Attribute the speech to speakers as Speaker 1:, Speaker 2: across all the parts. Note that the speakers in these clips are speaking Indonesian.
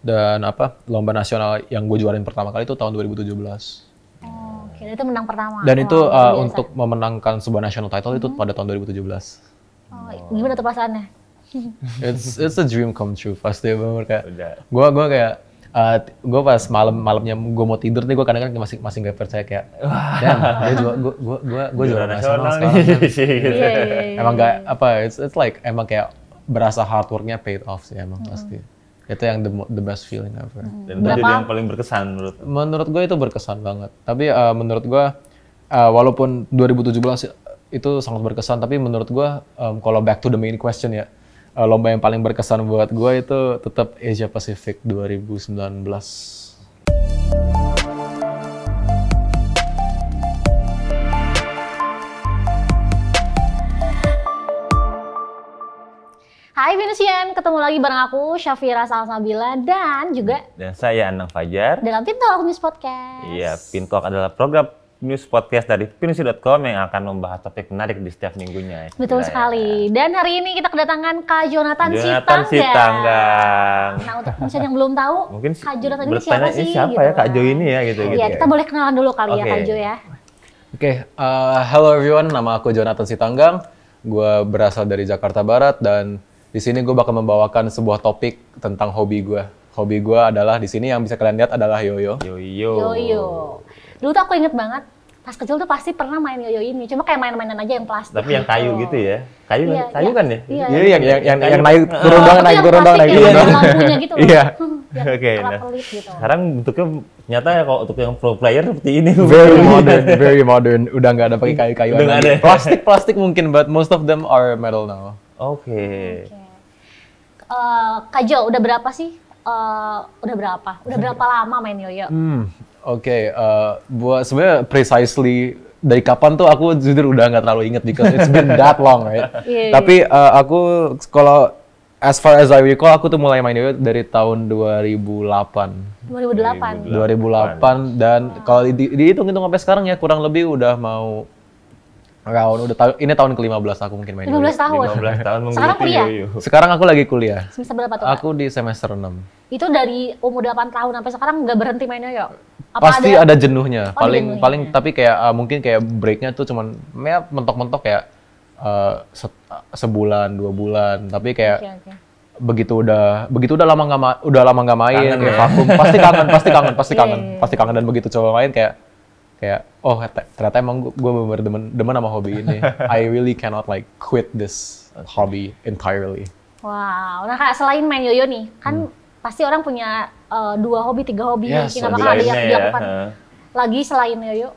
Speaker 1: Dan lomba nasional yang gue juarain pertama kali itu tahun 2017.
Speaker 2: Oh, oke, itu menang pertama.
Speaker 1: Dan itu untuk memenangkan sebuah national title itu pada tahun 2017.
Speaker 2: Oh, gimana tuh perasaannya?
Speaker 1: It's a dream come true pasti bener kayak. Gue kayak gue pas malamnya gue mau tidur nih gue kadang-kadang masih nggak percaya kayak, gue juara nasional sekarang. Emang nggak it's like emang kayak berasa hard worknya paid off sih emang pasti. Itu yang the best feeling ever.
Speaker 3: Dan itu jadi yang paling berkesan menurut
Speaker 1: gue itu berkesan banget. Tapi menurut gue walaupun 2017 itu sangat berkesan, tapi menurut gue kalau back to the main question ya, lomba yang paling berkesan buat gue itu tetap Asia Pacific 2019.
Speaker 2: Hai Venusian, ketemu lagi bareng aku Syafira Salsabila dan juga
Speaker 3: saya Anang Fajar
Speaker 2: dalam Pintalk News Podcast.
Speaker 3: Iya, Pintalk adalah program news podcast dari Pinusi.com yang akan membahas topik menarik di setiap minggunya.
Speaker 2: Betul sekali. Dan hari ini kita kedatangan Kak Jonathan Sitanggang. Nah, untuk misalnya yang belum tahu,
Speaker 3: mungkin
Speaker 2: Kak Jonathan ini siapa sih?
Speaker 3: Siapa
Speaker 2: gitu
Speaker 3: ya Kak Jo ini ya gitu.
Speaker 2: Iya, kita boleh kenalan dulu kali ya Kak Jo ya.
Speaker 1: Oke, hello everyone, nama aku Jonathan Sitanggang. Gue berasal dari Jakarta Barat dan di sini gue bakal membawakan sebuah topik tentang hobi gue. Hobi gue adalah di sini yang bisa kalian lihat adalah yoyo.
Speaker 2: Yoyo. Dulu tuh aku inget banget, pas kecil tuh pasti pernah main yoyo ini. Cuma kayak main-mainan aja yang plastik.
Speaker 3: Tapi yang kayu gitu ya? Kayu kan ya?
Speaker 1: Iya, yang naik turun doang, naik turun doang.
Speaker 2: Lampunya gitu loh.
Speaker 1: Iya.
Speaker 3: Oke, nah
Speaker 2: gitu.
Speaker 3: Sekarang bentuknya ternyata kalau untuk yang pro player seperti ini.
Speaker 1: Very modern. Udah nggak ada pakai kayu-kayu lagi. Plastik mungkin, but most of them are metal now.
Speaker 3: Oke.
Speaker 2: Kak Jo, udah berapa sih? Udah berapa lama main yoyo?
Speaker 1: Oke, buat sebenarnya precisely dari kapan tuh aku jujur udah nggak terlalu inget because it's been that long, right? Tapi aku kalau as far as I recall aku tuh mulai main yoyo dari tahun 2008. 2008 dan kalau dihitung-hitung sampai sekarang ya kurang lebih udah mau ini tahun ke-15 aku mungkin main
Speaker 2: 15 tahun.
Speaker 3: 15 tahun
Speaker 2: Sekarang kuliah?
Speaker 1: Sekarang aku lagi kuliah.
Speaker 2: Semester berapa tuh?
Speaker 1: Aku di semester 6.
Speaker 2: Itu dari umur 8 tahun sampai sekarang nggak berhenti main yoyo?
Speaker 1: Pasti ada jenuhnya. Paling tapi kayak mungkin kayak breaknya tuh cuman mentok-mentok kayak sebulan, 2 bulan. Tapi kayak begitu udah lama nggak main, kayak vakum, pasti kangen dan begitu coba main kayak oh ternyata emang gue bener demen sama hobi ini. I really cannot like quit this hobby entirely.
Speaker 2: Wow, nah Kak, selain main yoyo nih, kan pasti orang punya 2 hobi, 3 hobi mungkin. Apakah ada yang dilakukan lagi selain yoyo?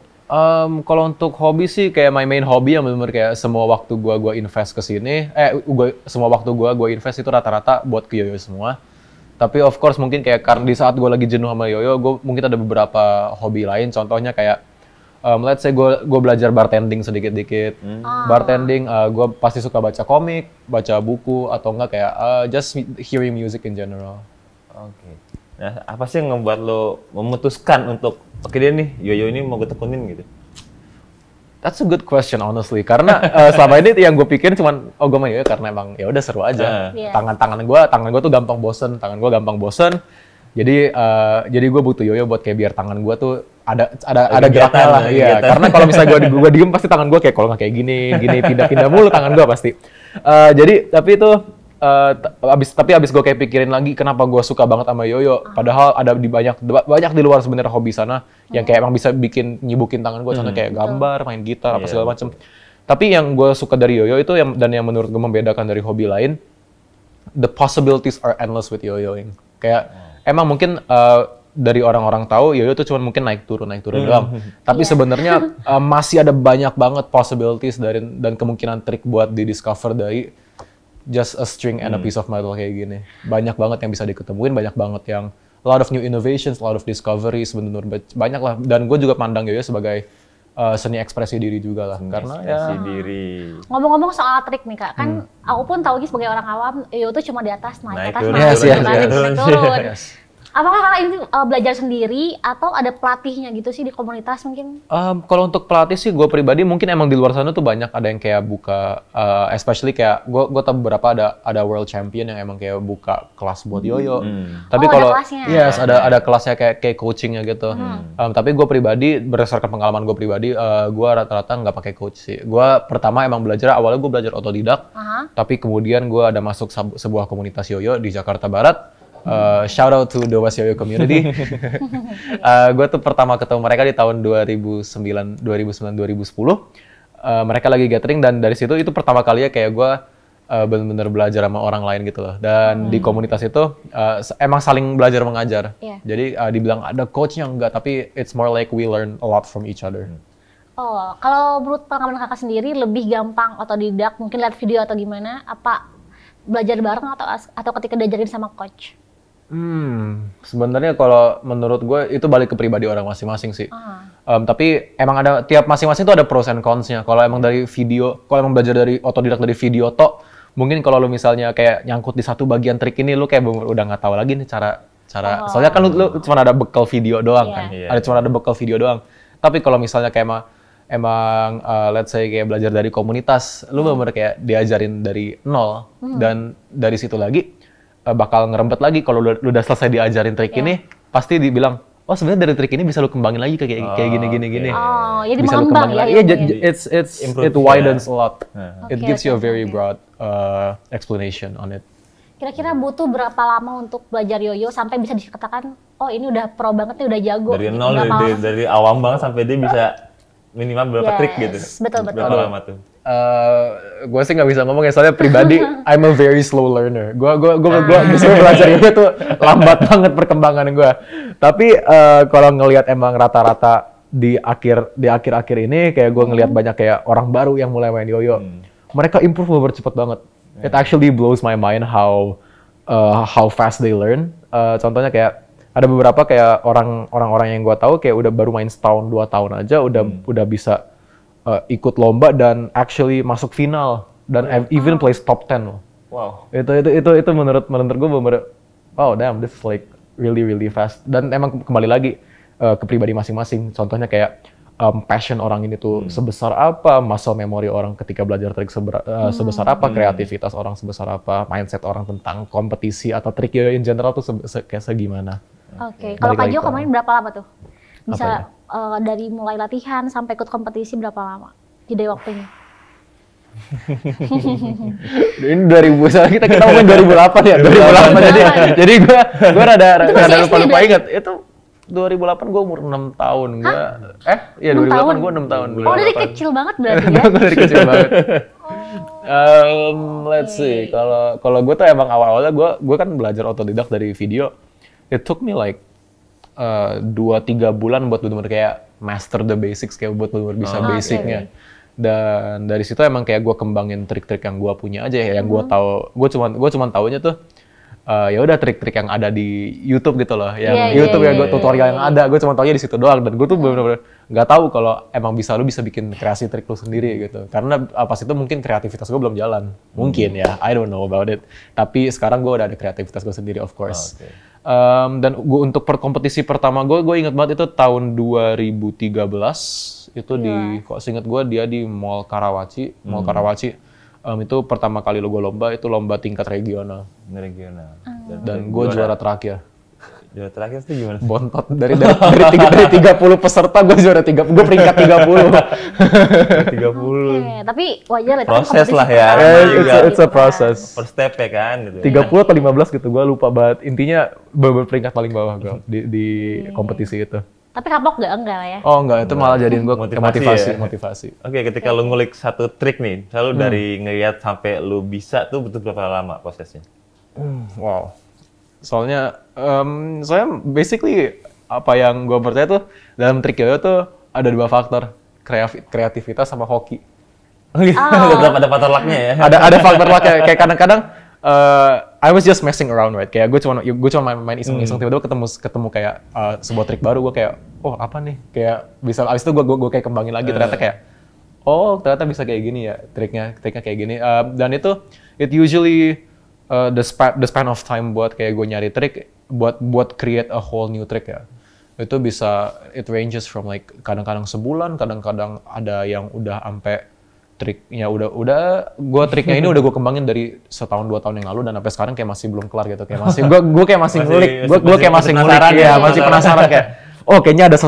Speaker 1: Kalau untuk hobi sih kayak my main hobby yang bener kayak semua waktu gue invest ke sini, semua waktu gue invest itu rata-rata buat ke yoyo semua. Tapi of course mungkin kayak karena di saat gue lagi jenuh sama yoyo, gue mungkin ada beberapa hobi lain. Contohnya kayak let's say gue belajar bartending sedikit-dikit. Bartending, gue pasti suka baca komik, baca buku, atau enggak kayak just hearing music in general.
Speaker 3: Oke. Nah, apa sih yang membuat lo memutuskan untuk oke deh nih, yoyo ini mau gue tekunin gitu?
Speaker 1: That's a good question honestly. Karena selama ini yang gue pikirin cuman gue main yoyo karena emang ya udah seru aja. Tangan gue tuh gampang bosen. Jadi gue butuh yoyo buat kayak biar tangan gue tuh ada geraknya lah. Iya. Karena kalau misalnya gue diem pasti tangan gue kayak kalau nggak kayak gini pindah-pindah mulu tangan gue pasti. Tapi abis gue kayak pikirin lagi kenapa gue suka banget sama yoyo. Padahal ada banyak di luar sebenarnya hobi sana yang kayak emang bisa nyibukin tangan gue. Contohnya kayak gambar, main gitar, apa segala macem. Tapi yang gue suka dari yoyo itu dan yang menurut gue membedakan dari hobi lain, the possibilities are endless with yoyoing. Kayak emang mungkin dari orang-orang tahu yoyo tuh cuma mungkin naik turun doang. Tapi sebenarnya masih ada banyak banget possibilities dan kemungkinan trik buat di-discover dari just a string and a piece of metal kayak gini. Banyak banget yang bisa diketemuin, banyak banget yang a lot of new innovations, a lot of discoveries, bener-bener banyak lah. Dan gue juga pandang yoyo sebagai seni ekspresi diri juga lah. Karena
Speaker 3: ekspresi diri.
Speaker 2: Ngomong-ngomong soal trik nih Kak, kan aku pun tahu sebagai orang awam, yoyo tuh cuma di atas, naik turun. Apakah kakak ini belajar sendiri atau ada pelatihnya gitu sih di komunitas mungkin?
Speaker 1: Kalau untuk pelatih sih, gue pribadi mungkin emang di luar sana tuh banyak ada yang kayak buka, especially kayak gue tahu beberapa ada world champion yang emang kayak buka kelas buat yoyo. Tapi kalau yes ada kelasnya kayak coachingnya gitu. Tapi gue pribadi berdasarkan pengalaman gue pribadi, gue rata-rata nggak pakai coach sih. Gue pertama emang awalnya gue belajar otodidak, tapi kemudian gue ada masuk sebuah komunitas yoyo di Jakarta Barat. Shout out to the West Yoyo community. Gue tuh pertama ketemu mereka di tahun 2009 2010. Mereka lagi gathering dan dari situ itu pertama kalinya kayak gue benar-benar belajar sama orang lain gitu loh. Dan di komunitas itu emang saling belajar mengajar. Jadi dibilang ada coachnya enggak, tapi it's more like we learn a lot from each other.
Speaker 2: Oh, kalau menurut pengalaman kakak sendiri lebih gampang otodidak, mungkin lihat video atau gimana? Apa belajar bareng atau ketika diajarin sama coach?
Speaker 1: Sebenarnya kalau menurut gue itu balik ke pribadi orang masing-masing sih. Tapi emang ada tiap masing-masing tuh ada pros and cons-nya. Kalau emang dari video, kalau emang belajar dari otodidak dari video toh, mungkin kalau lu misalnya kayak nyangkut di satu bagian trik ini, lu kayak udah nggak tahu lagi nih cara. Soalnya kan lu cuma ada bekal video doang kan. Cuma ada bekal video doang. Tapi kalau misalnya kayak emang let's say kayak belajar dari komunitas, lu bener-bener kayak diajarin dari nol dan dari situ lagi bakal ngerembet lagi. Kalau lu udah selesai diajarin trik ini, pasti dibilang, oh sebenarnya dari trik ini bisa lu kembangin lagi kayak gini.
Speaker 2: Oh, jadi
Speaker 1: bisa lu kembangin lagi. It widens a lot. It gives you a very broad explanation on it.
Speaker 2: Kira-kira butuh berapa lama untuk belajar yoyo sampai bisa dikatakan, oh ini udah pro banget nih, udah jago.
Speaker 3: Dari nol, dari awam banget sampai dia bisa minimal berapa trik gitu.
Speaker 2: Betul.
Speaker 3: Berapa lama tuh?
Speaker 1: Gue sih nggak bisa ngomong ya, soalnya pribadi I'm a very slow learner. Gue bisa belajar itu tuh lambat banget perkembangan gue. Tapi kalau ngelihat emang rata-rata di akhir ini kayak gue ngelihat banyak kayak orang baru yang mulai main yoyo. Mereka improve bener cepet banget. It actually blows my mind how fast they learn. Contohnya kayak ada beberapa kayak orang-orang yang gue tahu kayak udah baru main setahun 2 tahun aja udah bisa ikut lomba dan actually masuk final dan even place top 10 loh.
Speaker 3: Wow.
Speaker 1: Itu menurut gue bener, oh damn, this is like really fast. Dan emang kembali lagi ke pribadi masing-masing. Contohnya kayak passion orang ini tuh sebesar apa, muscle memory orang ketika belajar trik sebesar apa, kreativitas orang sebesar apa, mindset orang tentang kompetisi atau trik in general tuh kayak segimana.
Speaker 2: Oke, kalau Kak Jo kemarin berapa lama tuh? Bisa dari mulai latihan sampai ikut kompetisi berapa lama? Jeda waktunya?
Speaker 1: Ini 2000, kita ngomongin 2008 ya, 2008 jadi gue rada lupa ingat. Itu 2008 gue umur 6 tahun. Iya 2008 gue 6 tahun.
Speaker 2: Oh dari kecil banget berarti ya?
Speaker 1: Gue dari kecil banget. Let's see, kalau gue tuh emang awal-awalnya gue kan belajar otodidak dari video. It took me like 2-3 bulan buat bener-bener kayak master the basics, kayak buat bener-bener bisa basicnya. Dan dari situ emang kayak gue kembangin trik-trik yang gue punya aja ya, yang gue tahu. Gue cuman taunya tuh ya udah trik-trik yang ada di YouTube gitu loh, yang YouTube ya gue tutorial yang ada, gue cuma taunya di situ doang. Dan gue tuh bener-bener nggak tahu kalau emang lu bisa bikin kreasi trik lu sendiri gitu. Karena pas itu mungkin kreativitas gue belum jalan, mungkin ya, I don't know about it. Tapi sekarang gue udah ada kreativitas gue sendiri, of course. Dan gue untuk kompetisi pertama gue inget banget itu tahun 2013 itu kok seinget gue dia di Mall Karawaci. Itu pertama kali gue lomba, itu lomba tingkat regional. Dan gue juara terakhir.
Speaker 3: Juara terakhir itu gimana?
Speaker 1: Bontot dari 30 peserta gue juara 3, gue peringkat 30.
Speaker 3: 30.
Speaker 2: Oke, tapi wajar ya.
Speaker 3: Proses lah ya.
Speaker 1: It's a process.
Speaker 3: First step ya kan gitu.
Speaker 1: 30 atau 15 gitu, gue lupa banget. Intinya peringkat paling bawah gue di kompetisi itu.
Speaker 2: Tapi kapok enggak lah ya?
Speaker 1: Oh enggak, itu malah jadiin gue motivasi.
Speaker 3: Oke, ketika lu ngulik satu trik nih, selalu dari ngeliat sampai lu bisa tuh butuh berapa lama prosesnya?
Speaker 1: Wow. Soalnya basically apa yang gue percaya tuh dalam trik yoyo tuh ada 2 faktor, kreativitas sama hoki.
Speaker 3: Tetap ada faktor luck-nya ya?
Speaker 1: Ada faktor luck-nya, kayak kadang-kadang I was just messing around, right? Kayak gue cuma main iseng-iseng, tiba-tiba ketemu kayak sebuah trik baru, gue kayak, oh apa nih? Kayak bisa, abis itu gue kayak kembangin lagi, ternyata kayak, oh ternyata bisa kayak gini ya, triknya kayak gini. Dan itu, it usually the span of time buat kayak gue nyari trik buat create a whole new trick ya. Itu bisa, it ranges from like kadang-kadang sebulan, kadang-kadang ada yang udah sampai triknya gue triknya ini udah gue kembangin dari setahun 2 tahun yang lalu dan sampai sekarang kayak masih belum kelar gitu, kayak masih gue kayak masih ngulik, gue kayak masih ngulik ya, masih penasaran kayak kayaknya ada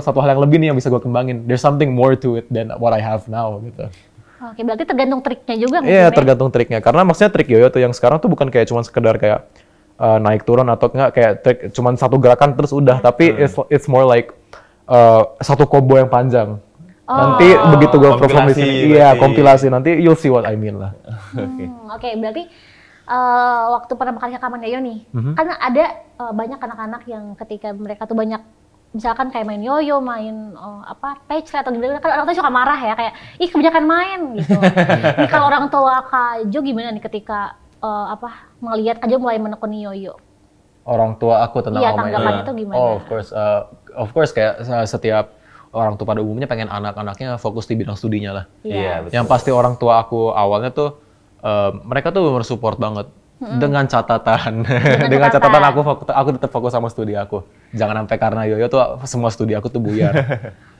Speaker 1: satu hal yang lebih nih yang bisa gue kembangin, there's something more to it than what I have now gitu.
Speaker 2: Oke, berarti tergantung triknya juga mungkin.
Speaker 1: Iya, tergantung triknya, karena maksudnya trik yoyo tuh yang sekarang tuh bukan kayak cuma sekedar kayak naik turun atau enggak kayak trik cuma satu gerakan terus udah, tapi it's more like satu combo yang panjang. Nanti begitu gue perform di sini, kompilasi nanti you'll see what I mean lah.
Speaker 2: Oke, berarti waktu pertama kali rekaman yoyo nih, kan ada banyak anak-anak yang ketika mereka tuh banyak misalkan kayak main yoyo, main patch atau gimana, kan orang tua suka marah ya kayak ih kebanyakan main gitu. Ini kalau orang tua Kak Jo gimana nih ketika melihat Kak Jo mulai menekuni yoyo?
Speaker 1: Orang tua aku tentang
Speaker 2: tanggapannya tuh gimana?
Speaker 1: Of course kayak setiap orang tua pada umumnya pengen anak-anaknya fokus di bidang studinya lah.
Speaker 2: Iya.
Speaker 1: Yang pasti orang tua aku awalnya tuh mereka tuh bener support banget dengan catatan dengan catatan aku tetap fokus sama studi aku. Jangan sampai karena yoyo tuh semua studi aku tuh buyar.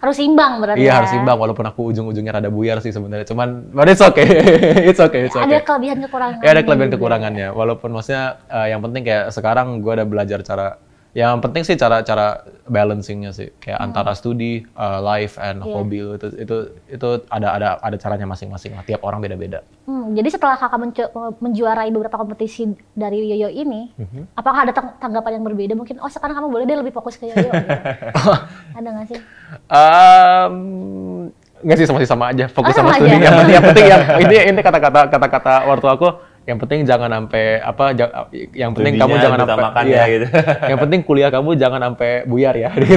Speaker 2: Harus imbang berarti.
Speaker 1: Iya, harus imbang walaupun aku ujung-ujungnya rada buyar sih sebenarnya. Cuman but it's okay. It's okay.
Speaker 2: Ada kelebihan kekurangannya.
Speaker 1: Ya ada kelebihan kekurangannya. Walaupun maksudnya yang penting kayak sekarang gue udah belajar yang penting sih cara balancingnya sih, kayak antara studi, life and hobi itu ada caranya masing-masing lah. Tiap orang beda-beda.
Speaker 2: Jadi setelah kakak menjuarai beberapa kompetisi dari yoyo ini, apakah ada tanggapan yang berbeda? Mungkin sekarang kamu boleh deh lebih fokus ke yoyo. Gitu. Ada nggak sih?
Speaker 1: Nggak sih, masih sama aja, fokus sama studi. Yang penting ini kata-kata ortu aku. Yang penting jangan sampai yang penting kamu jangan sampai
Speaker 3: gitu.
Speaker 1: Yang penting kuliah kamu jangan sampai buyar ya gitu.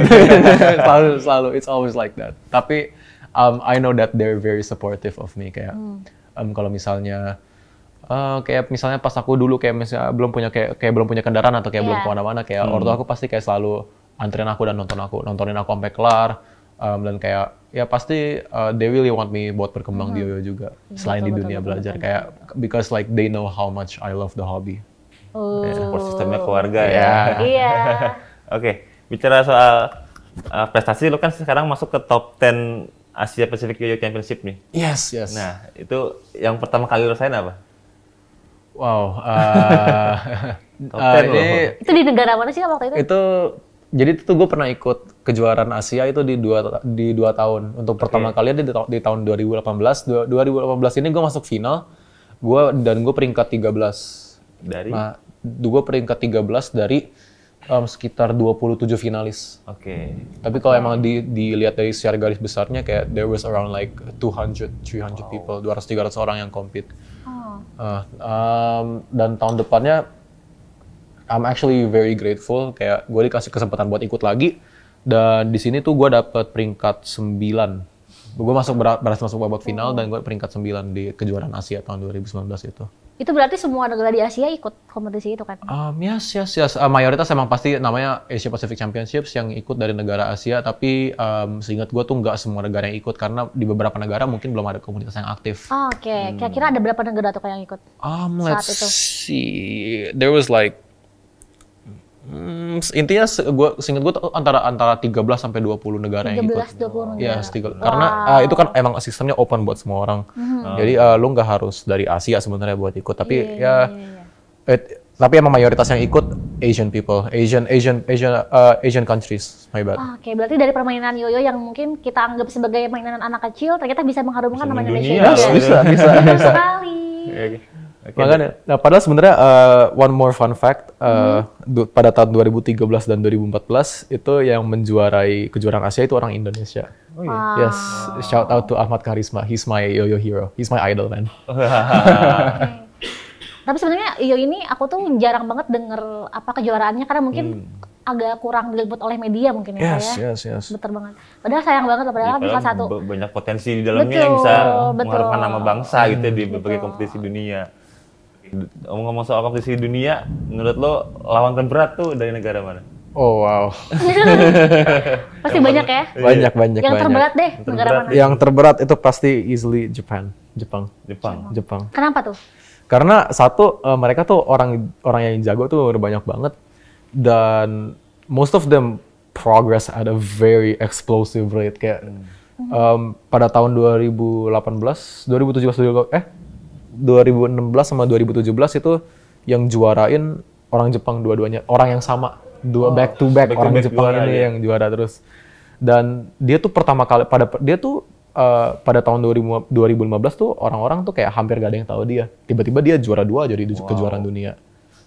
Speaker 1: selalu it's always like that. Tapi I know that they're very supportive of me kayak kalau misalnya kayak misalnya pas aku dulu kayak misalnya belum punya kendaraan atau kayak belum kemana-mana, kayak ortu aku pasti kayak selalu anterin aku dan nontonin aku sampai kelar. Dan kayak ya pasti they really want me buat berkembang di yoyo juga selain di dunia belajar kayak because like they know how much I love the hobby.
Speaker 3: Support sistemnya keluarga ya.
Speaker 2: Iya.
Speaker 3: Oke, bicara soal prestasi, lo kan sekarang masuk ke top 10 Asia Pacific Yoyo Championship nih.
Speaker 1: Yes.
Speaker 3: Nah, itu yang pertama kali lo rasain apa?
Speaker 1: Wow.
Speaker 3: Top 10 loh.
Speaker 2: Itu di negara mana sih waktu itu?
Speaker 1: Jadi itu gue pernah ikut kejuaraan Asia itu di 2 tahun. Untuk pertama kali di tahun 2018. 2018 ini gue masuk final. Gue peringkat 13.
Speaker 3: Dari?
Speaker 1: Nah, gue peringkat 13 dari sekitar 27 finalis.
Speaker 3: Oke.
Speaker 1: Tapi kalau emang dilihat dari secara garis besarnya kayak there was around like 200, 300 people, 200-300 orang yang compete. Dan tahun depannya I'm actually very grateful, kayak gue dikasih kesempatan buat ikut lagi, dan di sini tuh gue dapet peringkat 9. Gue berhasil masuk babak final dan gue peringkat 9 di kejuaraan Asia tahun 2019 itu.
Speaker 2: Itu berarti semua negara di Asia ikut kompetisi itu kan?
Speaker 1: Yes. Mayoritas emang pasti namanya Asia Pacific Championships yang ikut dari negara Asia, tapi seingat gue tuh nggak semua negara yang ikut karena di beberapa negara mungkin belum ada komunitas yang aktif.
Speaker 2: Oke. Kira-kira ada berapa negara tuh yang ikut
Speaker 1: saat itu? See, there was like intinya seingat gue antara 13 sampai 20 negara yang ikut.
Speaker 2: 13-20 negara.
Speaker 1: Yes, karena itu kan emang sistemnya open buat semua orang. Jadi lu nggak harus dari Asia sebenarnya buat ikut, tapi tapi emang mayoritas yang ikut Asian people, Asian countries, my bad.
Speaker 2: Oke, berarti dari permainan yoyo yang mungkin kita anggap sebagai mainan anak kecil, ternyata bisa mengharumkan nama Indonesia juga.
Speaker 1: Bisa.
Speaker 2: Sekali.
Speaker 3: Okay.
Speaker 1: Makanya, padahal sebenarnya one more fun fact, pada tahun 2013 dan 2014 itu yang menjuarai kejuaraan Asia itu orang Indonesia.
Speaker 3: Oh iya.
Speaker 1: Yes, shout out to Ahmad Karisma, he's my yoyo hero, he's my idol man.
Speaker 2: Okay. Tapi sebenarnya yoyo ini aku tuh jarang banget denger kejuaraannya karena mungkin agak kurang diliput oleh media mungkin ya.
Speaker 1: Yes.
Speaker 2: Betul banget. Padahal sayang banget padahal bisa satu.
Speaker 3: Banyak potensi di dalamnya yang bisa mengharumkan nama bangsa gitu di berbagai kompetisi dunia. Ngomong-ngomong soal kompetisi dunia, menurut lo lawan terberat tuh dari negara mana?
Speaker 1: Oh wow.
Speaker 2: Pasti banyak ya?
Speaker 1: Banyak.
Speaker 2: Yang terberat deh, negara mana?
Speaker 1: Yang terberat itu pasti easily Jepang.
Speaker 2: Kenapa tuh?
Speaker 1: Karena satu, mereka tuh orang yang jago tuh udah banyak banget. dan most of them progress at a very explosive rate kayak pada tahun 2016 sama 2017 itu yang juarain orang Jepang dua-duanya, orang yang sama, back to back orang Jepang ini yang juara terus. Dan dia tuh pertama kali pada tahun 2015 tuh orang-orang tuh kayak hampir gak ada yang tahu dia. Tiba-tiba dia juara 2 jadi kejuaraan dunia.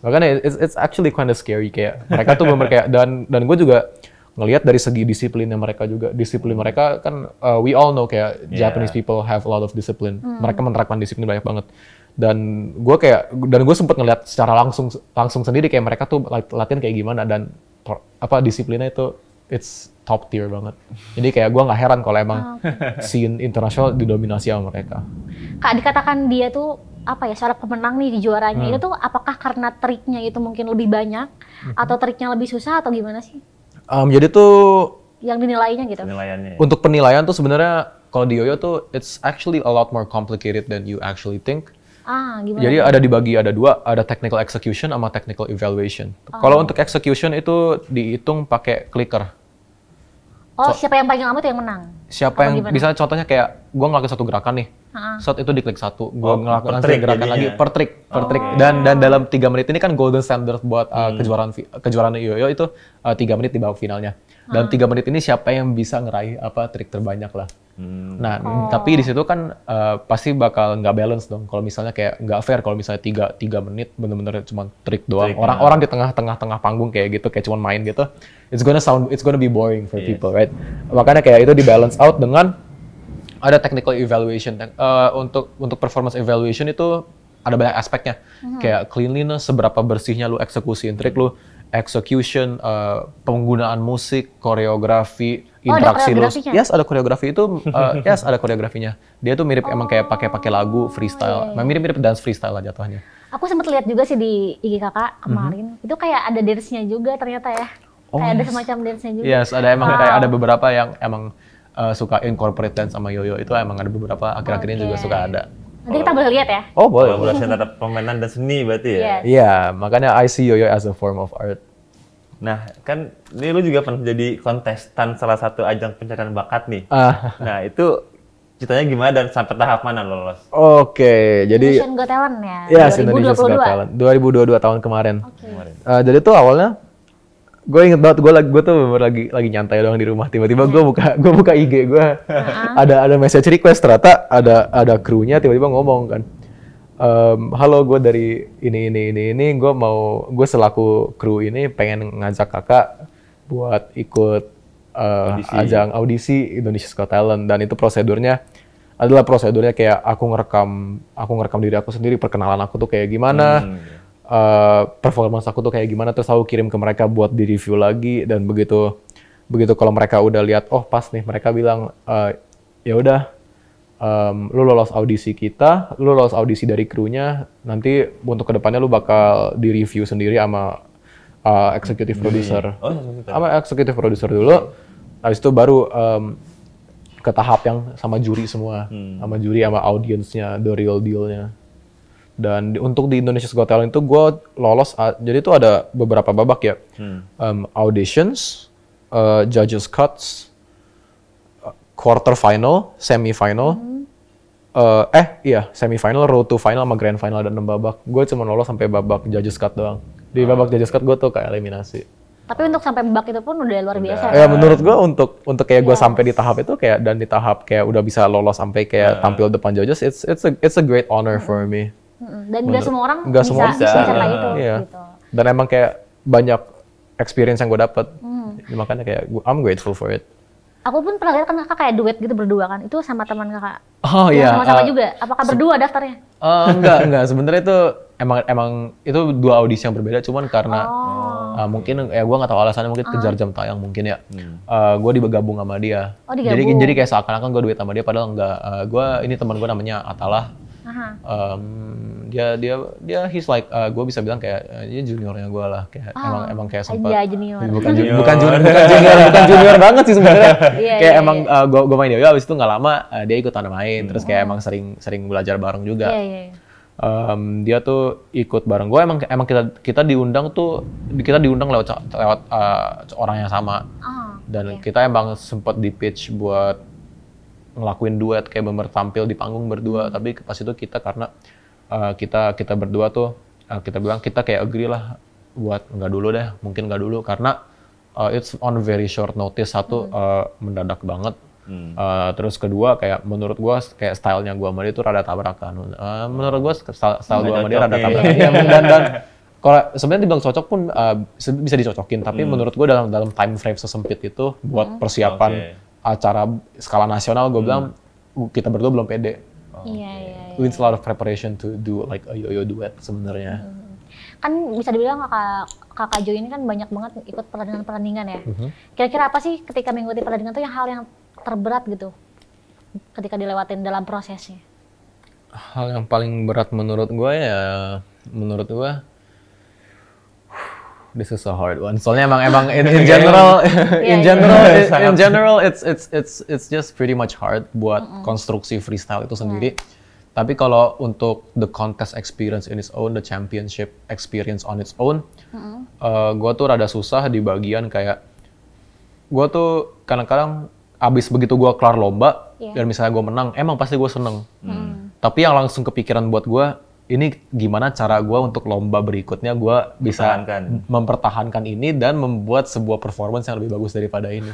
Speaker 1: Makanya it's actually kind of scary kayak mereka tuh bener kayak dan gue juga ngelihat dari segi disiplinnya mereka juga. Disiplin mereka kan we all know kayak Japanese people have a lot of discipline. Mereka menerapkan disiplin banyak banget. Dan gue sempat ngelihat secara langsung sendiri kayak mereka tuh latihan kayak gimana dan disiplinnya itu it's top tier banget. Jadi kayak gue nggak heran kalau emang scene internasional didominasi sama mereka.
Speaker 2: Kak, dikatakan dia tuh secara pemenang nih di juaranya itu tuh apakah karena triknya itu mungkin lebih banyak atau triknya lebih susah atau gimana sih?
Speaker 1: Jadi tuh
Speaker 2: yang dinilainya gitu.
Speaker 3: Penilaiannya.
Speaker 1: Untuk penilaian tuh sebenarnya kalau di yo-yo tuh it's actually a lot more complicated than you actually think.
Speaker 2: Gimana?
Speaker 1: Jadi ada dua, ada technical execution sama technical evaluation. Kalau untuk execution itu dihitung pakai clicker.
Speaker 2: Siapa yang paling lama tuh yang menang?
Speaker 1: Siapa yang bisa contohnya kayak gue ngelakuin satu gerakan nih, shot itu diklik satu, gue ngelakuin gerakan lagi per trik. Dan dalam 3 menit ini kan golden standard buat kejuaraan yo-yo itu 3 menit di babak finalnya. Dalam 3 menit ini siapa yang bisa ngeraih trik terbanyak lah. Nah, tapi di situ kan pasti bakal nggak balance dong. Kalau misalnya kayak nggak fair kalau misalnya 3 menit bener-bener cuma trik doang. Orang-orang di tengah-tengah panggung kayak gitu, kayak cuma main gitu. It's gonna be boring for people, right? Makanya kayak itu di balance out dengan ada technical evaluation. Untuk performance evaluation itu ada banyak aspeknya. Kayak cleanliness, seberapa bersihnya lu eksekusiin trik lu, execution, penggunaan musik, koreografi, interaksi lu. Yes, ada koreografi itu. Yes, ada koreografinya. Dia tuh mirip emang kayak pakai lagu freestyle. Mirip-mirip dance freestyle lah jatuhnya.
Speaker 2: Aku sempat lihat juga sih di IG kakak kemarin. Itu kayak ada dance-nya juga ternyata ya. Kayak ada semacam dance-nya juga.
Speaker 1: Yes, ada emang kayak ada beberapa yang emang suka incorporate dance sama yo-yo. Itu emang ada beberapa akhir-akhir ini juga suka ada.
Speaker 2: Nanti kita boleh lihat ya?
Speaker 1: Oh, boleh.
Speaker 3: Kolaborasi antara permainan dan seni berarti ya?
Speaker 1: Iya, makanya I see yo-yo as a form of art.
Speaker 3: Nah, kan ini lu juga pernah jadi kontestan salah satu ajang pencarian bakat nih. Nah, itu ceritanya gimana dan sampai tahap mana lolos?
Speaker 2: Oke, jadi Indonesian Got Talent ya?
Speaker 1: Iya, Indonesian Got Talent. 2022 tahun kemarin. Jadi tuh awalnya gue inget banget gue tuh lagi nyantai doang di rumah, tiba-tiba gue buka IG gue ada message request, ternyata ada krunya tiba-tiba ngomong kan, halo gue dari ini gue selaku kru ini pengen ngajak kakak buat ikut ajang audisi Indonesia's Got Talent, dan itu prosedurnya kayak aku ngerekam diri aku sendiri, perkenalan aku tuh kayak gimana. Performance aku tuh kayak gimana, terus aku kirim ke mereka buat di review lagi, dan begitu kalau mereka udah lihat pas nih, mereka bilang ya udah lu lolos audisi kita, lu lolos audisi dari krunya, nanti untuk kedepannya lu bakal di review sendiri sama executive producer, sama executive producer dulu, habis itu baru ke tahap yang sama juri semua, sama juri sama audiensnya, the real deal-nya. Dan untuk di Indonesia's Got Talent itu gue lolos, jadi itu ada beberapa babak ya, auditions, judges cuts, quarter final, semi final, semi final, road to final, sama grand final, ada 6 babak. Gue cuma lolos sampai babak judges cut doang. Di babak judges cut gue tuh kayak eliminasi.
Speaker 2: Tapi untuk sampai babak itu pun udah luar biasa.
Speaker 1: Ya menurut gue untuk kayak gue sampai di tahap itu kayak, dan di tahap kayak udah bisa lolos sampai kayak tampil depan judges, it's a great honor for me.
Speaker 2: Dan nggak semua orang bisa kayak itu. Gitu.
Speaker 1: Dan emang kayak banyak experience yang gue dapet. Makanya kayak I'm grateful for it.
Speaker 2: Aku pun pernah lihat kan kakak kayak duet gitu berdua kan. Itu sama teman kakak.
Speaker 1: Oh iya.
Speaker 2: Sama-sama juga. Apakah berdua daftarnya?
Speaker 1: Enggak. Sebenarnya itu emang itu 2 audisi yang berbeda. Cuman karena mungkin gue nggak tahu alasannya, mungkin kejar jam tayang mungkin ya. Gue digabung sama dia. Jadi kayak seakan-akan gue duet sama dia, padahal enggak. Ini teman gue namanya Atalah. Dia he's like gue bisa bilang kayak dia juniornya gue lah, kayak emang kayak sempat bukan junior banget sih sebenarnya. Kayak emang gue main yo-yo, abis itu nggak lama dia ikutan main, terus kayak emang sering belajar bareng juga. Dia tuh ikut bareng gue. Emang kita diundang lewat orang yang sama. Dan kita emang sempat di pitch buat ngelakuin duet kayak bener tampil di panggung berdua. Tapi pas itu kita karena kita berdua tuh kita bilang kita kayak agree lah buat nggak dulu karena it's on very short notice. Satu mendadak banget. Terus kedua kayak menurut gue kayak stylenya gue sama dia itu rada tabrakan. Menurut gue style gue sama dia rada tabrakan. Ya, dan kalau sebenarnya dibilang cocok pun bisa dicocokin. Tapi menurut gue dalam time frame sesempit itu buat persiapan acara skala nasional, gue bilang kita berdua belum pede. We need a lot of preparation to do like a yo-yo duet sebenarnya.
Speaker 2: Kan bisa dibilang kakak Jo ini kan banyak banget ikut pertandingan ya. Kira-kira apa sih ketika mengikuti pertandingan itu hal yang terberat gitu ketika dilewatin dalam prosesnya?
Speaker 1: Hal yang paling berat menurut gue this is a hard one. Soalnya emang in general it's just pretty much hard buat konstruksi freestyle itu sendiri. Tapi kalau untuk the contest experience in its own, the championship experience on its own, gue tuh rada susah di bagian kayak gue tuh kadang-kadang abis begitu gue kelar lomba, dan misalnya gue menang, emang pasti gue seneng. Tapi yang langsung kepikiran buat gue, ini gimana cara gue untuk lomba berikutnya gue bisa mempertahankan ini dan membuat sebuah performance yang lebih bagus daripada ini.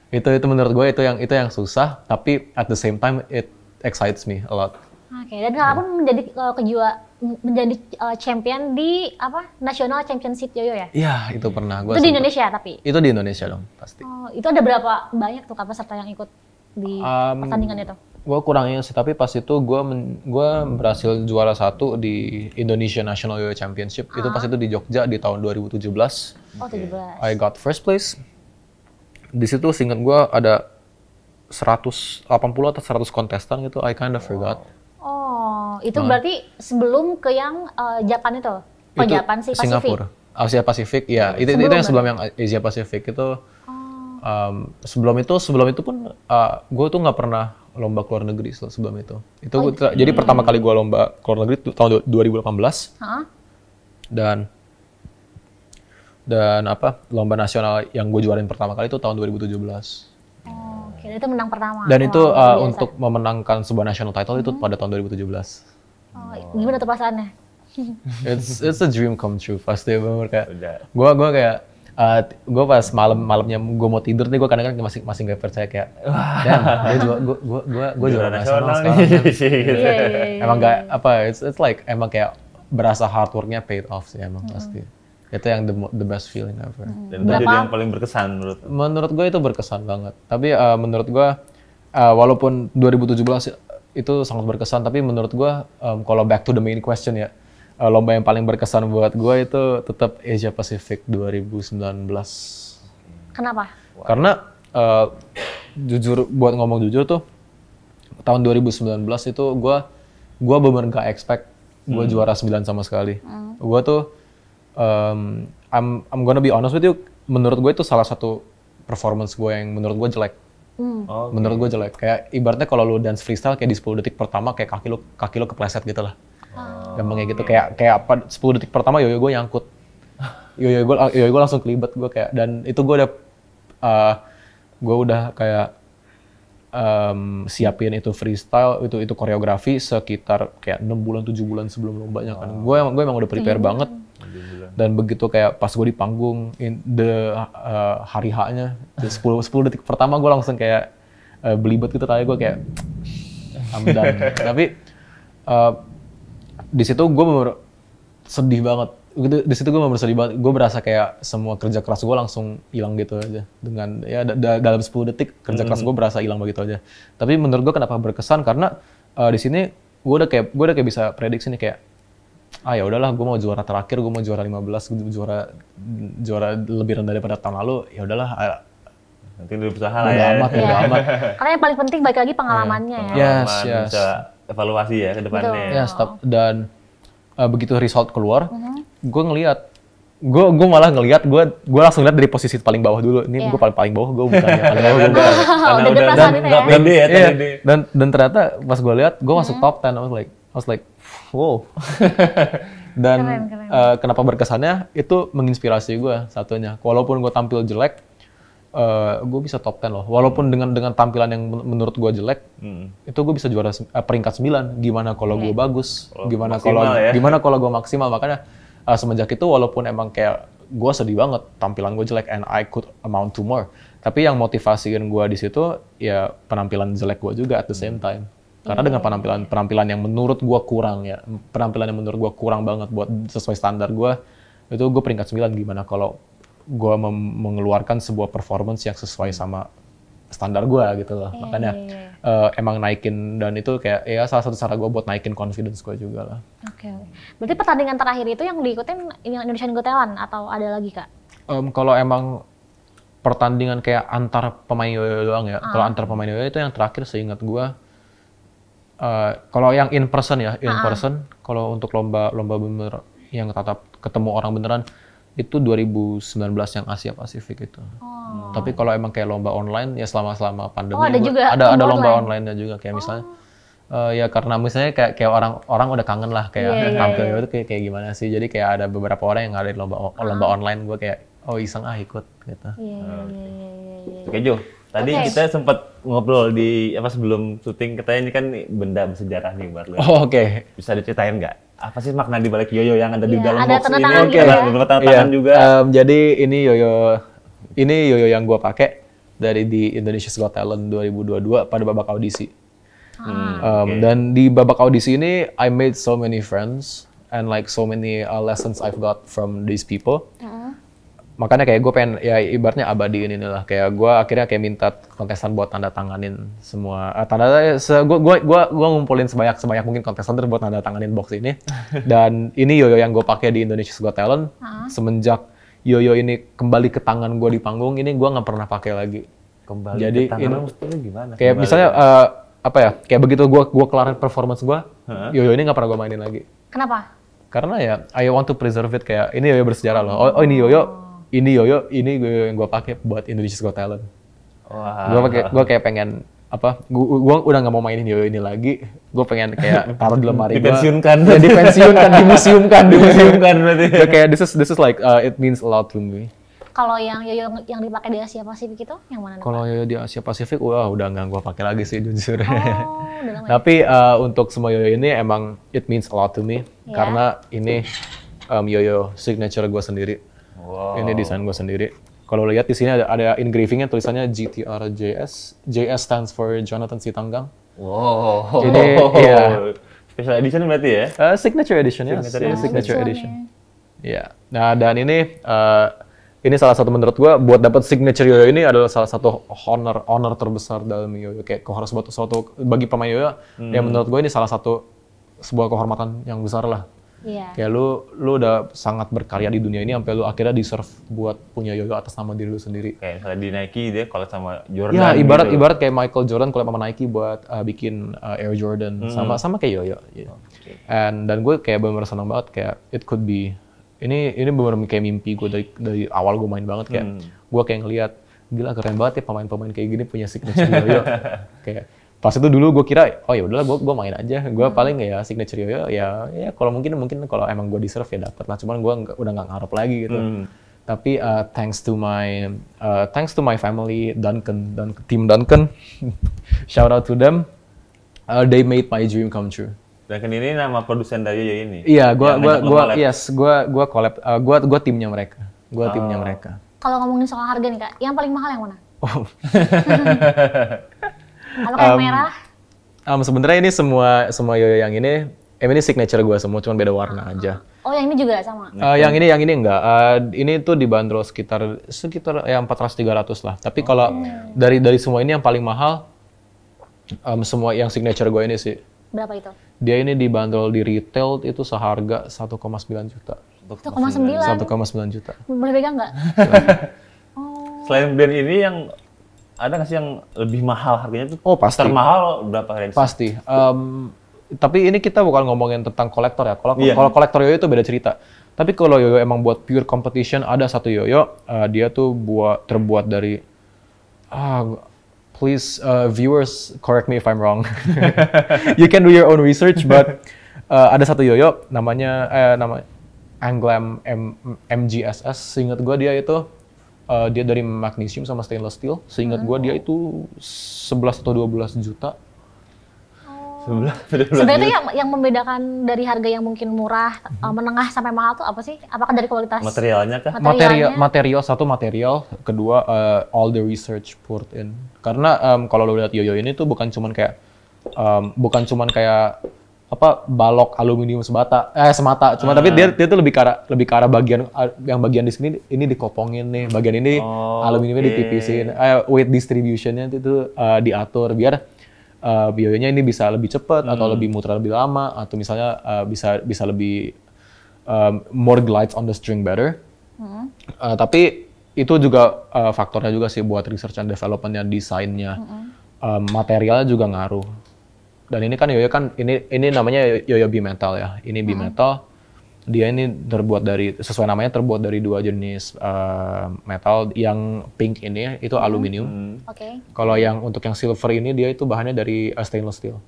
Speaker 1: Itu menurut gue itu yang susah, tapi at the same time it excites me a lot.
Speaker 2: Dan kakak pun menjadi champion di National Championship Yoyo ya?
Speaker 1: Iya, itu pernah.
Speaker 2: Itu di Indonesia tapi?
Speaker 1: Itu di Indonesia dong, pasti.
Speaker 2: Itu ada berapa banyak tuh peserta yang ikut di pertandingan itu?
Speaker 1: Gue kurang ingat sih, tapi pas itu gue berhasil juara 1 di Indonesia National Yoyo Championship. Itu pas itu di Jogja di tahun 2017.
Speaker 2: Oh, 17.
Speaker 1: I got first place. Di situ seingat gue ada 180 atau 100 kontestan gitu. I kind of forgot.
Speaker 2: Oh, itu berarti sebelum ke yang Japan itu? Oh,
Speaker 1: itu
Speaker 2: Japan sih,
Speaker 1: Singapura. Asia Pasifik, ya. Itu yang sebelum yang Asia Pasifik itu. Sebelum itu pun gue tuh nggak pernah lomba keluar negeri sebelum itu. Jadi pertama kali gue lomba keluar negeri tahun 2018. Dan lomba nasional yang gue juarin pertama kali itu tahun 2017.
Speaker 2: Oke, itu menang pertama.
Speaker 1: Dan itu untuk memenangkan sebuah national title itu pada tahun 2017.
Speaker 2: Gimana tuh perasaannya?
Speaker 1: It's a dream come true pasti bener kayak. Gue kayak gue pas malamnya gue mau tidur nih gue kadang-kadang masih nggak percaya kayak gue juara nasional sekarang. Emang nggak it's like emang kayak berasa hard worknya paid off sih emang pasti. Itu yang the best feeling ever.
Speaker 3: Dan itu jadi yang paling berkesan
Speaker 1: menurut gue itu berkesan banget. Tapi menurut gue walaupun 2017 itu sangat berkesan, tapi menurut gue kalau back to the main question ya, lomba yang paling berkesan buat gue itu tetap Asia Pacific 2019.
Speaker 2: Kenapa?
Speaker 1: Karena ngomong jujur tuh tahun 2019 itu gue bener gak expect gue juara 9 sama sekali. Gue tuh I'm gonna be honest with you, menurut gue itu salah satu performance gue yang menurut gue jelek. Menurut gue jelek. Kayak ibaratnya kalau lu dance freestyle kayak di 10 detik pertama kayak kaki lo kepleset gitu lah. Gampang kayak gitu. Kayak apa 10 detik pertama yoyo gue nyangkut. Yoyo gue langsung kelibet gue kayak, dan itu gue udah kayak siapin itu freestyle, itu koreografi sekitar kayak 6 bulan 7 bulan sebelum lombanya kan. Gue emang udah prepare banget. Dan begitu kayak pas gue di panggung hari H-nya 10 detik pertama gue langsung kayak belibet gitu kayak gue kayak I'm done. Tapi di situ gue sedih banget. Di situ gue sedih banget. Gue berasa kayak semua kerja keras gue langsung hilang gitu aja. Dengan ya dalam 10 detik kerja keras gue berasa hilang begitu aja. Tapi menurut gue kenapa berkesan karena di sini gue udah kayak bisa prediksi nih kayak ya udahlah, gue mau juara terakhir, gue mau juara 15, juara lebih rendah daripada tahun lalu, ya udahlah.
Speaker 3: Nanti udah berusaha lah ya.
Speaker 1: Udah amat.
Speaker 2: Karena yang paling penting balik lagi pengalamannya
Speaker 1: ya.
Speaker 3: Yes. Bisa evaluasi ya ke depannya.
Speaker 1: Ya, dan begitu result keluar, gue malah ngelihat, gue langsung lihat dari posisi paling bawah dulu. Ini gue paling bawah, gue bukan ya. Paling bawah gue bukan.
Speaker 3: Udah pede ya.
Speaker 1: Dan ternyata pas gue lihat, gue masuk top 10, I was like, I was like, wow. Dan
Speaker 2: Keren.
Speaker 1: kenapa berkesannya, itu menginspirasi gue satunya. Walaupun gue tampil jelek, gue bisa top 10 loh. Walaupun dengan tampilan yang menurut gue jelek, itu gue bisa juara peringkat 9. Gimana kalau gue bagus? Gimana kalau gue maksimal? Makanya semenjak itu walaupun emang kayak gue sedih banget tampilan gue jelek and I could amount to more. Tapi yang motivasiin gue di situ ya penampilan jelek gue juga at the same time. Karena dengan penampilan yang menurut gue kurang ya, penampilan yang menurut gue kurang banget buat sesuai standar gue, itu gue peringkat 9. Gimana kalau gue mengeluarkan sebuah performance yang sesuai sama standar gue gitu loh. Makanya emang naikin, dan itu kayak ya salah satu cara gue buat naikin confidence gue juga lah.
Speaker 2: Oke. Berarti pertandingan terakhir itu yang diikutin Indonesian Got Talent atau ada lagi Kak?
Speaker 1: Kalau emang pertandingan kayak antar pemain yoyo doang ya, kalau antar pemain yoyo itu yang terakhir seingat gue, kalau yang in person ya, kalau untuk lomba bener yang tatap ketemu orang beneran, itu 2019 yang Asia Pasifik itu. Tapi kalau emang kayak lomba online ya selama pandemi ada lomba online-nya juga kayak misalnya ya karena misalnya kayak orang udah kangen lah kayak tampil itu kayak gimana sih. Jadi kayak ada beberapa orang yang ada di lomba online, gue kayak iseng ikut gitu.
Speaker 3: Oke Jo, tadi kita sempat ngobrol di sebelum syuting, katanya ini kan benda bersejarah nih buat lo.
Speaker 1: Oke.
Speaker 3: Bisa diceritain nggak? Apa sih makna di balik yoyo yang ada di dalam
Speaker 2: ada
Speaker 3: box
Speaker 2: tanda
Speaker 3: ini?
Speaker 2: tangan
Speaker 3: Ada beberapa tanda tangan juga.
Speaker 1: Jadi ini yoyo yang gue pakai dari di Indonesia's Got Talent 2022 pada babak audisi. Dan di babak audisi ini I made so many friends and like so many lessons I've got from these people. Makanya kayak gue pengen ya ibaratnya abadiin ini lah. Kayak gue akhirnya kayak minta kontestan buat tanda tanganin semua gue ngumpulin sebanyak mungkin kontestan terus buat tanda tanganin box ini. Dan ini yoyo yang gue pakai di Indonesia's Got Talent. Semenjak yoyo ini kembali ke tangan gue di panggung ini, gue nggak pernah pakai lagi.
Speaker 3: Jadi ke tangan ini gimana?
Speaker 1: Kayak misalnya kayak begitu gue kelarin performance gue, yoyo ini nggak pernah gue mainin lagi.
Speaker 2: Kenapa?
Speaker 1: Karena ya I want to preserve it, kayak ini yoyo bersejarah loh. Ini yoyo yang gue pakai buat Indonesia's Got Talent. Gue kayak pengen gue udah nggak mau mainin yoyo ini lagi. Gue pengen kayak taruh di lemari gue. Dipensiunkan berarti. Gue kayak this is like it means a lot to me.
Speaker 2: Kalau yang yoyo yang dipakai di Asia Pasifik itu yang mana?
Speaker 1: Kalau yoyo di Asia Pasifik, udah nggak gue pakai lagi sih jujur. Tapi untuk semua yoyo ini emang it means a lot to me karena ini yoyo signature gue sendiri. Ini desain gue sendiri. Kalau lihat di sini ada engravingnya tulisannya GTR JS. JS stands for Jonathan Sitanggang.
Speaker 3: Wow.
Speaker 1: Ini
Speaker 3: special edition berarti ya?
Speaker 1: Signature edition ya. Signature edition. Iya. Nah, dan ini salah satu menurut gue buat dapat signature yoyo ini adalah salah satu honor terbesar dalam yoyo. Kayak kau harus buat sesuatu bagi pemain yoyo yang menurut gue ini salah satu sebuah kehormatan yang besar lah. Kayak lu udah sangat berkarya di dunia ini sampai lu akhirnya deserve buat punya yoyo atas nama diri lu sendiri.
Speaker 3: Kayak misalnya di Nike dia collab sama Jordan.
Speaker 1: Ya, ibarat kayak Michael Jordan collab sama Nike buat bikin Air Jordan sama kayak yoyo. Dan gue kayak bener-bener senang banget, kayak it could be ini bener-bener kayak mimpi gue dari awal gue main banget, kayak gue kayak ngelihat gila keren banget ya pemain-pemain kayak gini punya signature yoyo. Kayak pas itu dulu gue kira ya udahlah gue main aja, gue paling ya signature yoyo ya kalau mungkin kalau emang gue deserve ya dapat lah, cuman gue udah nggak ngarep lagi gitu. Tapi thanks to my family Duncan dan tim Duncan, shout out to them, they made my dream come true.
Speaker 3: Duncan ini nama produsen dari yoyo ini.
Speaker 1: Iya, gue collab, gue timnya mereka, Kalau
Speaker 2: ngomongin soal harga nih Kak, yang paling mahal yang mana? Apakah yang merah?
Speaker 1: Sebenarnya ini semua yoyo yang ini signature gue semua, cuma beda warna aja.
Speaker 2: Oh, yang ini juga sama?
Speaker 1: Yang ini enggak. Ini tuh dibanderol sekitar ya 400-300 lah. Tapi kalau dari semua ini yang paling mahal, semua yang signature gue ini sih.
Speaker 2: Berapa itu?
Speaker 1: Dia ini dibanderol di retail itu seharga 1,9 juta.
Speaker 2: 1,9
Speaker 1: juta.
Speaker 2: Boleh pegang nggak?
Speaker 3: Selain brand ini yang ada nggak sih yang lebih mahal harganya tuh?
Speaker 1: Oh pasti.
Speaker 3: Termahal berapa range?
Speaker 1: Pasti. Tapi ini kita bukan ngomongin tentang kolektor ya. Kalau kolektor yoyo itu beda cerita. Tapi kalau yoyo emang buat pure competition, ada satu yoyo, dia tuh terbuat dari, please viewers correct me if I'm wrong. You can do your own research, but ada satu yoyo namanya Anglam MGSS. Seingat gue dia itu dia dari magnesium sama stainless steel. Seingat gue dia itu 11 atau 12 juta.
Speaker 2: Sebenarnya itu yang membedakan dari harga yang mungkin murah, menengah sampai mahal tuh apa sih? Apakah dari kualitas
Speaker 3: materialnya kah?
Speaker 1: Material, satu material, kedua all the research poured in. Karena kalau lo lihat yoyo ini tuh bukan cuman kayak apa balok aluminium semata, tapi dia tuh lebih ke arah bagian di sini ini dikopongin nih, bagian ini aluminiumnya ditipisin, weight distributionnya itu diatur biar yoyonya ini bisa lebih cepat atau lebih muter lebih lama atau misalnya bisa lebih more glides on the string better. Tapi itu juga faktornya juga sih buat research and development-nya, desainnya, materialnya juga ngaruh. Dan ini kan yoyo kan ini namanya yoyo bimetal ya. Ini bimetal. Dia ini sesuai namanya terbuat dari dua jenis metal. Yang pink ini itu aluminium.
Speaker 2: Oke.
Speaker 1: Kalau untuk yang silver ini dia itu bahannya dari stainless steel.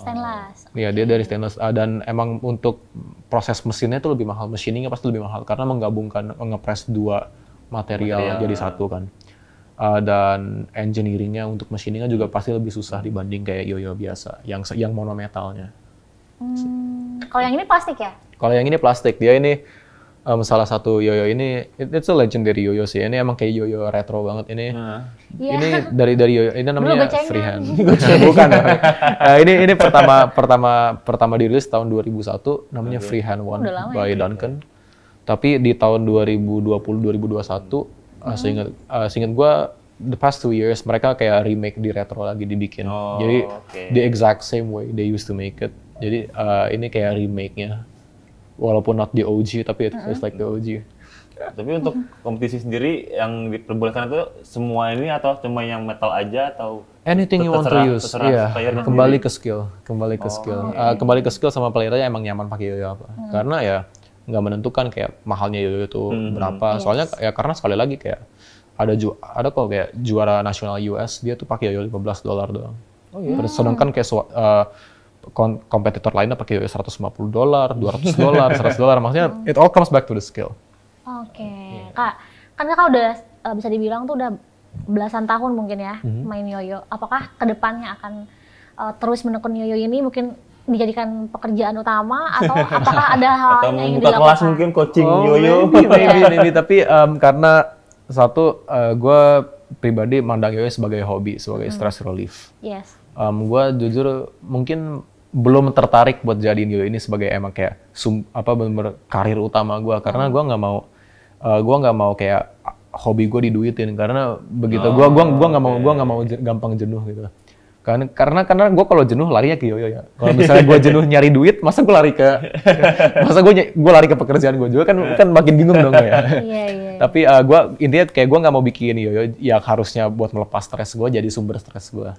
Speaker 2: Stainless.
Speaker 1: Iya, dia dari stainless dan emang untuk proses mesinnya itu lebih mahal. Machiningnya pasti lebih mahal karena menggabungkan ngepres dua material jadi satu kan. Dan engineeringnya untuk machiningnya juga pasti lebih susah dibanding kayak yoyo biasa yang monometalnya.
Speaker 2: Kalau yang ini plastik ya?
Speaker 1: Kalau yang ini plastik, dia ini salah satu yoyo ini, it's a legendary yoyo sih. Ini emang kayak yoyo retro banget ini. Ini dari yoyo ini namanya freehand. Bukan. Ini pertama dirilis tahun 2001, namanya Freehand One by Duncan. Tapi di tahun 2020-2021, seingat gue the past 2 years mereka kayak remake di retro lagi dibikin. Jadi the exact same way they used to make it. Jadi ini kayak remake-nya. Walaupun not the OG, tapi it's like the OG.
Speaker 3: Tapi untuk kompetisi sendiri yang diperbolehkan itu semua ini atau cuma yang metal aja atau
Speaker 1: anything you want to use? Iya, kembali ke skill. Kembali ke skill sama playernya emang nyaman pakai yoyo apa. Karena ya nggak menentukan kayak mahalnya yoyo itu berapa. Soalnya ya karena sekali lagi kayak ada kok kayak juara nasional US dia tuh pakai yoyo $15 doang. Sedangkan kayak kompetitor lainnya pakai $150, $200, $100. Maksudnya it all comes back to the skill.
Speaker 2: Oke. Kak, kan Kakak udah bisa dibilang tuh udah belasan tahun mungkin ya main yoyo. Apakah kedepannya akan terus menekun yoyo ini mungkin dijadikan pekerjaan utama atau apakah ada hal
Speaker 3: atau
Speaker 2: yang
Speaker 3: membuka kelas mungkin coaching yoyo?
Speaker 1: Maybe. Tapi karena satu gue pribadi mandang yoyo sebagai hobi, sebagai stress relief.
Speaker 2: Yes.
Speaker 1: Gue jujur mungkin belum tertarik buat jadiin yoyo ini sebagai emang kayak bener karir utama gue karena gue nggak mau kayak hobi gue diduitin karena begitu gue nggak mau gampang jenuh gitu karena gue kalau jenuh larinya ke yoyo ya. Kalau misalnya gue jenuh nyari duit masa gue lari ke pekerjaan gue juga kan makin bingung dong ya.
Speaker 2: Iya.
Speaker 1: Tapi gue intinya kayak gue nggak mau bikin yoyo yang harusnya buat melepas stres gue jadi sumber stres gue.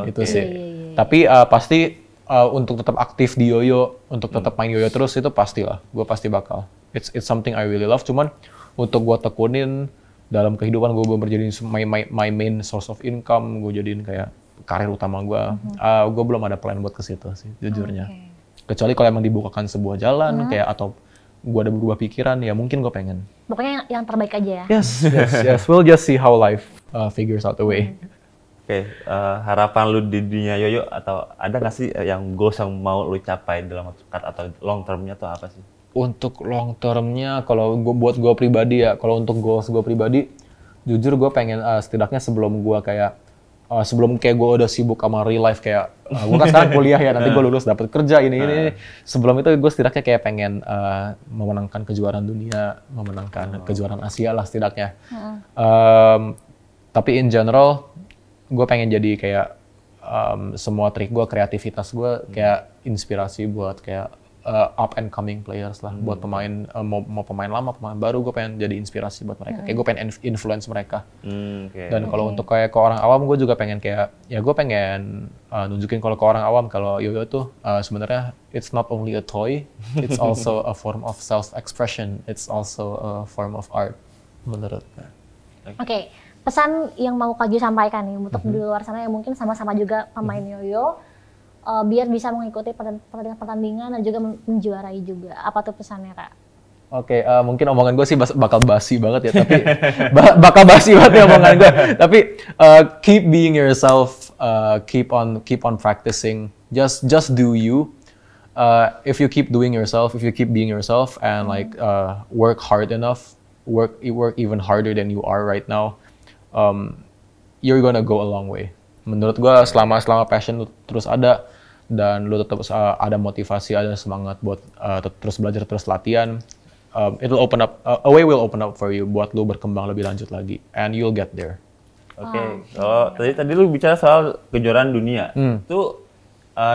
Speaker 1: Itu sih. Tapi pasti untuk tetap aktif di yoyo, untuk tetap main yoyo terus itu pastilah, gue pasti bakal. It's something I really love. Cuman untuk gue tekunin dalam kehidupan gue belum jadi my main source of income, gue jadiin kayak karir utama gue. Gue belum ada plan buat ke situ sih, jujurnya. Kecuali kalau emang dibukakan sebuah jalan kayak atau gue ada berubah pikiran, ya mungkin gue pengen.
Speaker 2: Pokoknya yang terbaik aja ya.
Speaker 1: Yes. We'll just see how life figures out the way.
Speaker 3: Oke, harapan lu di dunia yoyo atau ada nggak sih yang goals yang mau lu capai dalam waktu dekat atau long termnya tuh apa sih?
Speaker 1: Untuk long termnya, kalau buat gue pribadi ya, kalau untuk goals gue pribadi, jujur gue pengen setidaknya sebelum kayak gue udah sibuk sama real life kayak gue kan sekarang kuliah ya, nanti gue lulus dapat kerja ini. Sebelum itu gue setidaknya kayak pengen memenangkan kejuaraan dunia, memenangkan kejuaraan Asia lah setidaknya. Tapi in general gue pengen jadi kayak semua trik gue, kreativitas gue kayak inspirasi buat kayak up and coming players lah, buat pemain mau pemain lama, pemain baru, gue pengen jadi inspirasi buat mereka. Kayak gue pengen influence mereka. Dan kalau untuk kayak ke orang awam, gue juga pengen kayak gue pengen nunjukin kalau ke orang awam kalau yoyo tuh sebenarnya it's not only a toy, it's also a form of self expression, it's also a form of art menurut.
Speaker 2: Oke. Pesan yang mau Kak Jo sampaikan nih untuk di luar sana yang mungkin sama-sama juga pemain yoyo, biar bisa mengikuti pertandingan dan juga menjuarai juga. Apa tuh pesannya, Kak?
Speaker 1: Oke, mungkin omongan gue sih bakal basi banget ya, tapi bakal basi banget ya omongan gue. Tapi keep being yourself, keep on practicing. Just do you. If you keep doing yourself, if you keep being yourself, and like work hard enough, work even harder than you are right now, you're gonna go a long way. Menurut gue selama passion lu terus ada dan lu tetap ada motivasi, ada semangat buat terus belajar, terus latihan, it'll open up, a way will open up for you buat lu berkembang lebih lanjut lagi, and you'll get there.
Speaker 3: Oke. Tadi lu bicara soal kejuaraan dunia. Itu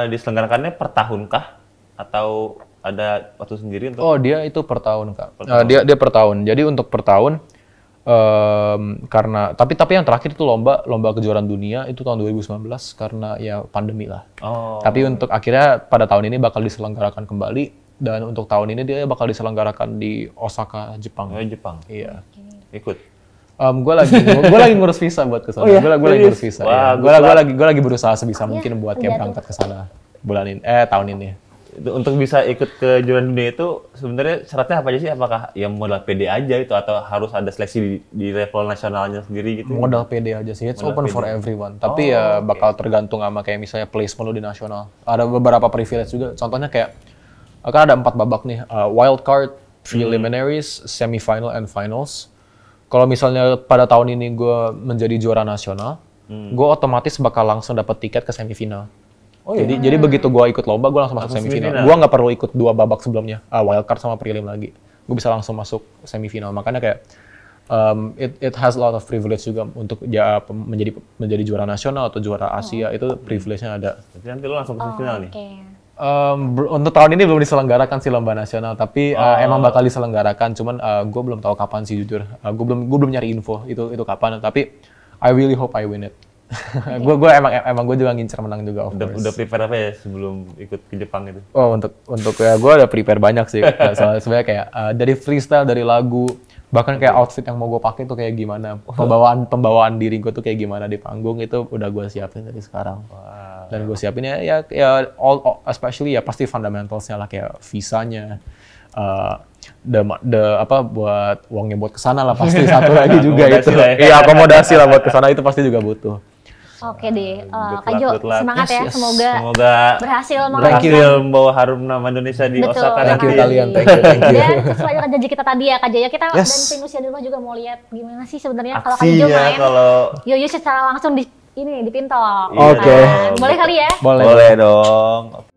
Speaker 3: diselenggarakannya per tahun kah? Atau ada waktu sendiri untuk?
Speaker 1: Oh, dia itu per tahun, Kak. Dia per tahun. Jadi untuk per tahun, karena tapi yang terakhir itu lomba kejuaraan dunia itu tahun 2019 karena ya pandemi lah. Tapi untuk akhirnya pada tahun ini bakal diselenggarakan kembali, dan untuk tahun ini dia bakal diselenggarakan di Osaka, Jepang.
Speaker 3: Jepang.
Speaker 1: Iya.
Speaker 3: Ikut.
Speaker 1: Gue lagi ngurus visa buat ke sana. Gue lagi ngurus visa.
Speaker 3: Wah,
Speaker 1: ya. Gue lagi berusaha sebisa mungkin buat kayak berangkat ke sana tahun ini.
Speaker 3: Untuk bisa ikut ke kejuaraan dunia itu sebenarnya syaratnya apa aja sih? Apakah yang modal PD aja itu atau harus ada seleksi di level nasionalnya sendiri gitu?
Speaker 1: Modal PD aja sih. It's open for everyone. Tapi ya bakal tergantung sama kayak misalnya placement lo di nasional. Ada beberapa privilege juga. Contohnya kayak kan ada 4 babak nih. Wild card, preliminaries, semifinal, and finals. Kalau misalnya pada tahun ini gue menjadi juara nasional, gue otomatis bakal langsung dapat tiket ke semifinal. Jadi begitu gue ikut lomba, gue langsung masuk semifinal. Gue nggak perlu ikut 2 babak sebelumnya, wildcard sama prelim lagi. Gue bisa langsung masuk semifinal. Makanya kayak it has a lot of privilege juga untuk menjadi juara nasional atau juara Asia, itu privilege-nya ada.
Speaker 3: Jadi nanti lo langsung ke semifinal nih?
Speaker 1: Untuk tahun ini belum diselenggarakan sih lomba nasional, tapi emang bakal diselenggarakan. Cuman gue belum tahu kapan sih jujur. Gue belum nyari info itu kapan. Tapi I really hope I win it. Gue emang gue juga ngincer menang juga.
Speaker 3: Udah prepare apa ya sebelum ikut ke Jepang itu?
Speaker 1: Oh, untuk ya gue udah prepare banyak sih. Soalnya sebenarnya kayak dari freestyle, dari lagu, bahkan kayak outfit yang mau gue pakai tuh kayak gimana, pembawaan diri gue tuh kayak gimana di panggung, itu udah gue siapin dari sekarang. Dan gue siapin ya especially ya pasti fundamentalsnya lah, kayak visanya, buat uangnya buat kesana lah pasti satu lagi juga itu. Iya, akomodasi lah buat kesana itu pasti juga butuh.
Speaker 2: Oke deh, Kak Jo, semangat ya, semoga berhasil
Speaker 3: membawa harum nama Indonesia di Osaka.
Speaker 1: Thank you kalian, thank you.
Speaker 2: Dan sesuai dengan janji kita tadi ya, Kak Jo, ya kita dan tim usia di rumah juga mau lihat gimana sih sebenarnya kalau Kak Jo main Yoyo secara langsung di Pintok.
Speaker 1: Oke.
Speaker 2: Boleh kali ya?
Speaker 3: Boleh dong.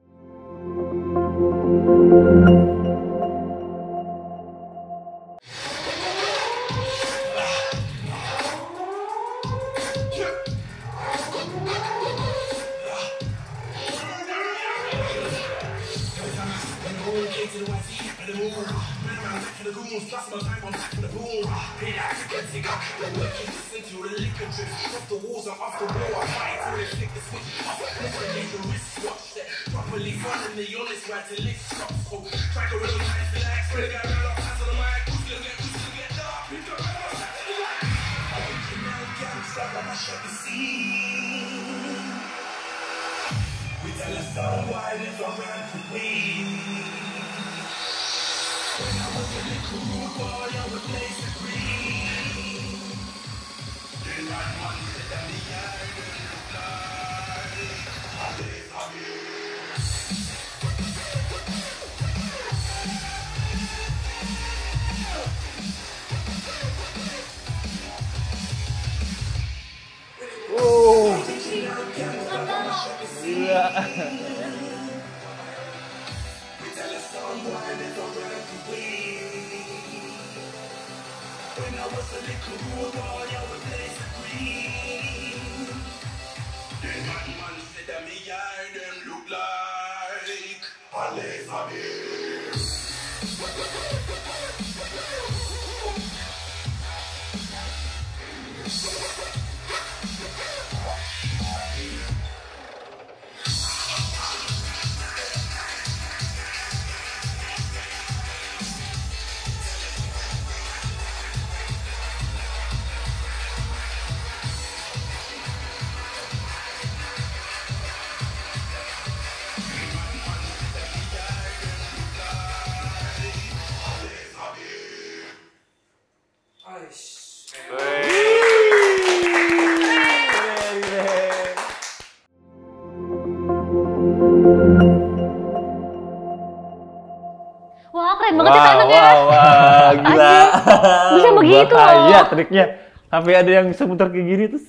Speaker 2: gitu
Speaker 3: bahaya
Speaker 2: loh.
Speaker 3: triknya. Sampai ada yang semuter kayak gini terus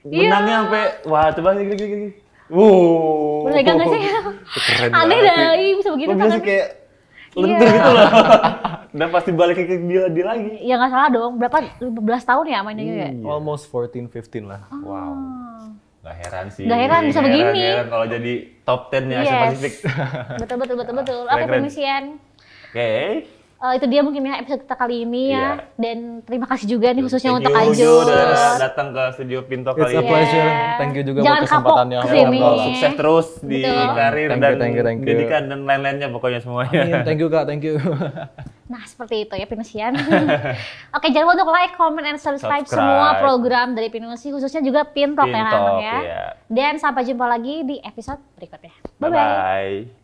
Speaker 3: menangnya sampai wah coba gini. Wow.
Speaker 2: Boleh gak sih?
Speaker 3: Keren
Speaker 2: Aneh
Speaker 3: banget.
Speaker 2: dah, bisa begitu
Speaker 3: Kok
Speaker 2: kan.
Speaker 3: bisa kayak lentur gitu loh. Dan pasti balik ke dia lagi.
Speaker 2: Ya nggak salah dong, berapa 15 tahun ya mainnya ya?
Speaker 1: Almost 14, 15 lah.
Speaker 3: Wow. Gak heran sih.
Speaker 2: Gak heran bisa begini.
Speaker 3: Gak heran kalau jadi top 10-nya Asia Pasifik.
Speaker 2: Betul. Oke,
Speaker 3: Keren.
Speaker 2: permisian.
Speaker 3: Oke.
Speaker 2: Itu dia mungkin ya episode kita kali ini ya.
Speaker 3: Iya.
Speaker 2: Dan terima kasih juga nih khususnya
Speaker 3: Thank
Speaker 2: untuk
Speaker 3: you,
Speaker 2: Ajur.
Speaker 3: udah datang ke studio Pinto
Speaker 1: It's
Speaker 3: kali
Speaker 1: a
Speaker 3: ini.
Speaker 1: pleasure. Thank you juga
Speaker 2: Jangan
Speaker 1: buat kesempatannya.
Speaker 2: kapok kesini.
Speaker 3: Sukses terus di
Speaker 2: Betul.
Speaker 3: karir
Speaker 1: Thank
Speaker 3: dan
Speaker 1: you.
Speaker 3: pendidikan dan lain-lainnya pokoknya semuanya.
Speaker 1: Amin. Thank you Kak, thank you.
Speaker 2: Nah, seperti itu ya Pinusian. Oke, jangan lupa untuk like, comment, and subscribe
Speaker 3: Subscribe.
Speaker 2: semua program dari Pinusi, khususnya juga Pintok ya
Speaker 3: Pintok,
Speaker 2: anak ya.
Speaker 3: iya.
Speaker 2: Dan sampai jumpa lagi di episode berikutnya. Bye-bye.
Speaker 3: Bye-bye.